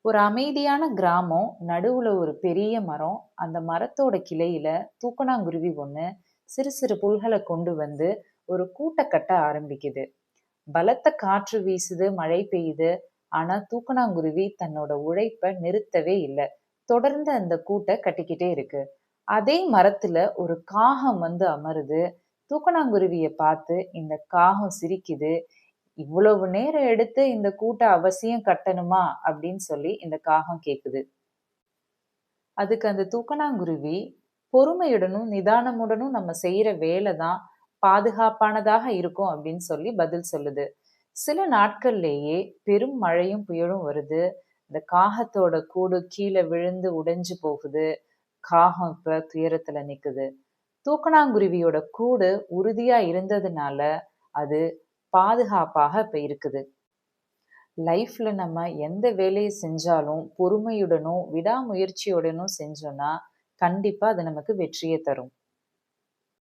ஒரு அமைதியான கிராமம், நடுவுல ஒரு பெரிய மரம். அந்த மரத்தோட கிளையில தூக்கணாங்குருவி ஒண்ணு சிறு சிறு புல்களை கொண்டு வந்து ஒரு கூட்டை கட்ட ஆரம்பிக்குது. பலத்த காற்று வீசுது, மழை பெய்யுது. ஆனா தூக்கணாங்குருவி தன்னோட உழைப்ப நிறுத்தவே இல்லை. தொடர்ந்து அந்த கூட்டை கட்டிக்கிட்டே இருக்கு. அதே மரத்துல ஒரு காகம் வந்து அமருது. தூக்கணாங்குருவிய பார்த்து இந்த காகம் சிரிக்குது. இவ்வளவு நேரம் எடுத்து இந்த கூட்ட அவசியம் கட்டணுமா அப்படின்னு சொல்லி இந்த காகம் கேக்குது. அதுக்கு அந்த தூக்கணாங்குருவி, பொறுமையுடனும் நிதானமுடனும் நம்ம செய்யற வேலை தான் பாதுகாப்பானதாக இருக்கும் அப்படின்னு சொல்லி பதில் சொல்லுது. சில நாட்கள்லேயே பெரும் மழையும் புயலும் வருது. இந்த காகத்தோட கூடு கீழே விழுந்து உடைஞ்சு போகுது. காகம் இப்ப துயரத்துல நிக்குது. தூக்கணாங்குருவியோட கூடு உறுதியா இருந்ததுனால அது பாதுகாப்பாக இப்ப இருக்குது. லைஃப்ல நம்ம எந்த வேலையை செஞ்சாலும் பொறுமையுடனும் விடாமுயற்சியுடனும் செஞ்சோம்னா கண்டிப்பா அது நமக்கு வெற்றியை தரும்.